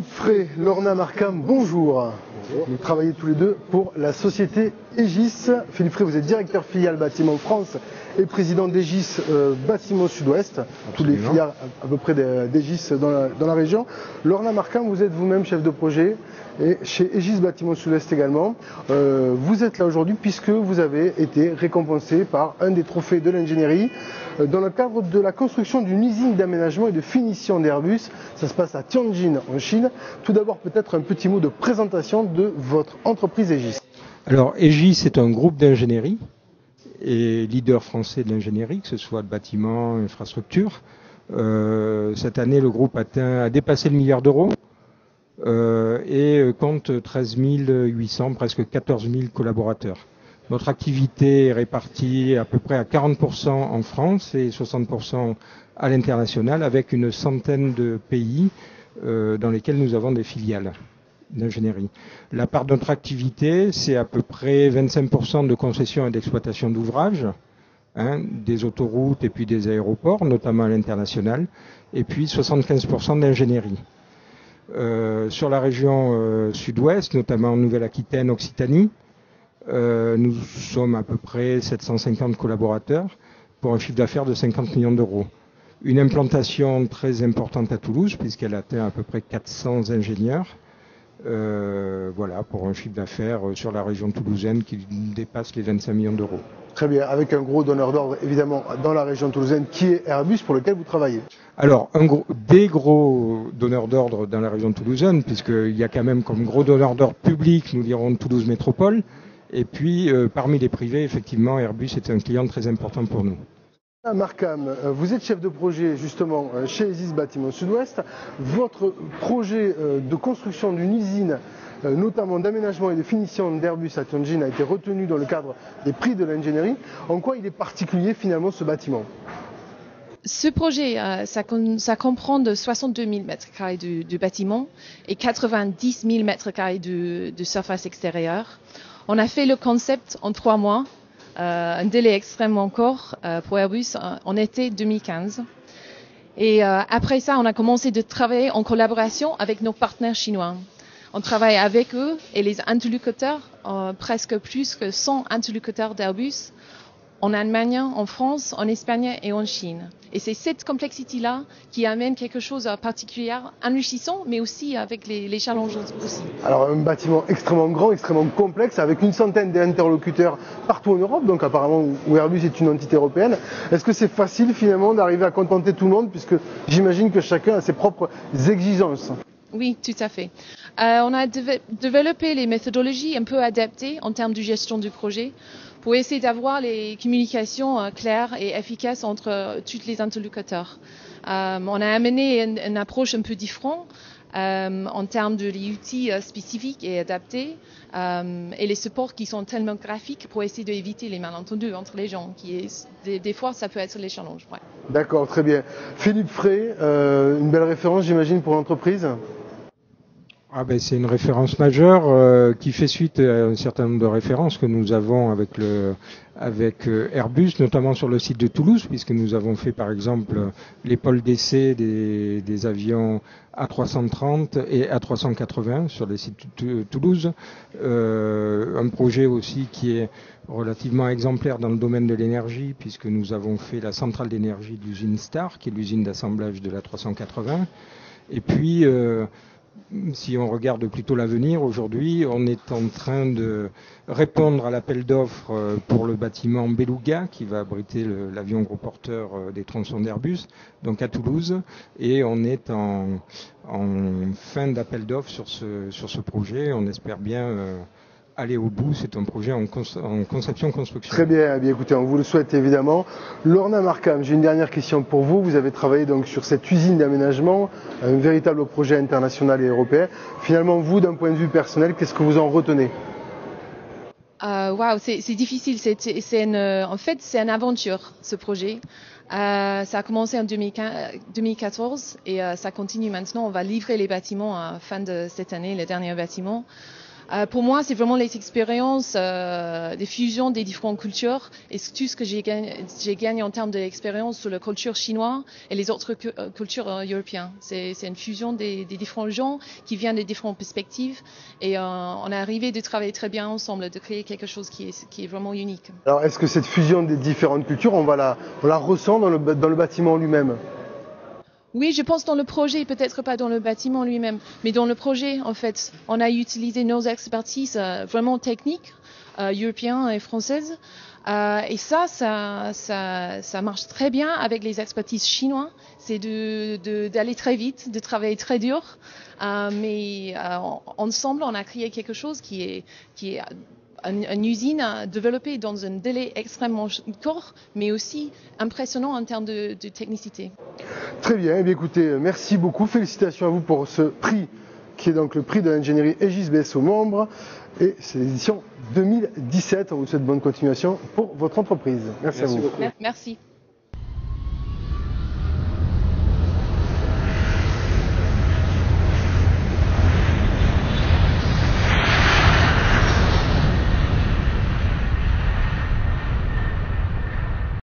Philippe Frey, Lorna Markham, bonjour. Bonjour. Vous travaillez tous les deux pour la société Aegis. Philippe Frey, vous êtes directeur filiale bâtiment France et président d'Aegis Bâtiment Sud-Ouest. Tous les filiales à peu près d'Aegis dans la région. Lorna Markham, vous êtes vous-même chef de projet et chez Aegis Bâtiment Sud-Ouest également. Vous êtes là aujourd'hui puisque vous avez été récompensé par un des trophées de l'ingénierie dans le cadre de la construction d'une usine d'aménagement et de finition d'Airbus. Ça se passe à Tianjin en Chine. Tout d'abord peut-être un petit mot de présentation de votre entreprise Aegis. Alors Aegis est un groupe d'ingénierie et leader français de l'ingénierie, que ce soit le bâtiment, infrastructure. Cette année, le groupe a dépassé le milliard d'euros et compte 13 800, presque 14 000 collaborateurs. Notre activité est répartie à peu près à 40% en France et 60% à l'international, avec une centaine de pays dans lesquels nous avons des filiales d'ingénierie. La part de notre activité, c'est à peu près 25% de concessions et d'exploitation d'ouvrages, des autoroutes et puis des aéroports, notamment à l'international, et puis 75% d'ingénierie. Sur la région sud-ouest, notamment en Nouvelle-Aquitaine, Occitanie, nous sommes à peu près 750 collaborateurs pour un chiffre d'affaires de 50 millions d'euros. Une implantation très importante à Toulouse, puisqu'elle atteint à peu près 400 ingénieurs. Voilà, pour un chiffre d'affaires sur la région toulousaine qui dépasse les 25 millions d'euros. Très bien, avec un gros donneur d'ordre évidemment dans la région toulousaine qui est Airbus pour lequel vous travaillez. Alors, des gros donneurs d'ordre dans la région toulousaine, puisqu'il y a quand même comme gros donneur d'ordre public, nous dirons Toulouse Métropole. Et puis, parmi les privés, effectivement, Airbus est un client très important pour nous. Markham, vous êtes chef de projet justement chez Aegis Bâtiment Sud-Ouest. Votre projet de construction d'une usine, notamment d'aménagement et de finition d'Airbus à Tianjin, a été retenu dans le cadre des prix de l'ingénierie. En quoi il est particulier finalement ce bâtiment ? Ce projet, ça comprend de 62 000 m² de bâtiment et 90 000 m² de surface extérieure. On a fait le concept en 3 mois, un délai extrêmement court pour Airbus en été 2015. Et après ça, on a commencé de travailler en collaboration avec nos partenaires chinois. On travaille avec eux et les interlocuteurs, presque plus que 100 interlocuteurs d'Airbus, en Allemagne, en France, en Espagne et en Chine. Et c'est cette complexité-là qui amène quelque chose de particulier, enrichissant, mais aussi avec les challenges aussi. Alors un bâtiment extrêmement grand, extrêmement complexe, avec une centaine d'interlocuteurs partout en Europe, donc apparemment où Airbus est une entité européenne. Est-ce que c'est facile finalement d'arriver à contenter tout le monde, puisque j'imagine que chacun a ses propres exigences ? Oui, tout à fait. On a développé les méthodologies un peu adaptées en termes de gestion du projet pour essayer d'avoir les communications claires et efficaces entre tous les interlocuteurs. On a amené une approche un peu différente en termes de outils spécifiques et adaptés et les supports qui sont tellement graphiques pour essayer d'éviter les malentendus entre les gens. Des fois, ça peut être les challenges. Ouais. D'accord, très bien. Philippe Frey, une belle référence, j'imagine, pour l'entreprise ? C'est une référence majeure qui fait suite à un certain nombre de références que nous avons avec Airbus, notamment sur le site de Toulouse, puisque nous avons fait par exemple les pôles d'essai des avions A330 et A380 sur les sites de Toulouse. Un projet aussi qui est relativement exemplaire dans le domaine de l'énergie, puisque nous avons fait la centrale d'énergie de l'usine Star, qui est l'usine d'assemblage de l'A380. Et puis, si on regarde plutôt l'avenir, aujourd'hui, on est en train de répondre à l'appel d'offres pour le bâtiment Beluga, qui va abriter l'avion gros porteur des tronçons d'Airbus, donc à Toulouse, et on est en fin d'appel d'offres sur ce projet. On espère bien aller au bout. C'est un projet en conception-construction. Très bien, écoutez, on vous le souhaite évidemment. Lorna Markham, j'ai une dernière question pour vous. Vous avez travaillé donc sur cette usine d'aménagement, un véritable projet international et européen. Finalement, vous, d'un point de vue personnel, qu'est-ce que vous en retenez ? C'est difficile. En fait, c'est une aventure, ce projet. Ça a commencé en 2014 et ça continue maintenant. On va livrer les bâtiments à la fin de cette année, les derniers bâtiments. Pour moi, c'est vraiment les expériences, des fusions des différentes cultures et tout ce que j'ai gagné en termes d'expérience sur la culture chinoise et les autres cultures européennes. C'est une fusion des différents gens qui viennent de différentes perspectives et on est arrivé de travailler très bien ensemble, de créer quelque chose qui est vraiment unique. Alors, est-ce que cette fusion des différentes cultures, on la ressent dans le bâtiment lui-même ? Oui, je pense dans le projet, peut-être pas dans le bâtiment lui-même, mais dans le projet, en fait, on a utilisé nos expertises vraiment techniques, européennes et françaises, et ça marche très bien avec les expertises chinoises. C'est d'aller très vite, de travailler très dur, mais ensemble, on a créé quelque chose qui est une usine développée dans un délai extrêmement court, mais aussi impressionnant en termes de technicité. Très bien, eh bien écoutez, merci beaucoup, félicitations à vous pour ce prix qui est donc le prix de l'ingénierie Aegis BSO Membres et c'est l'édition 2017. On vous souhaite bonne continuation pour votre entreprise. Merci à vous. Merci.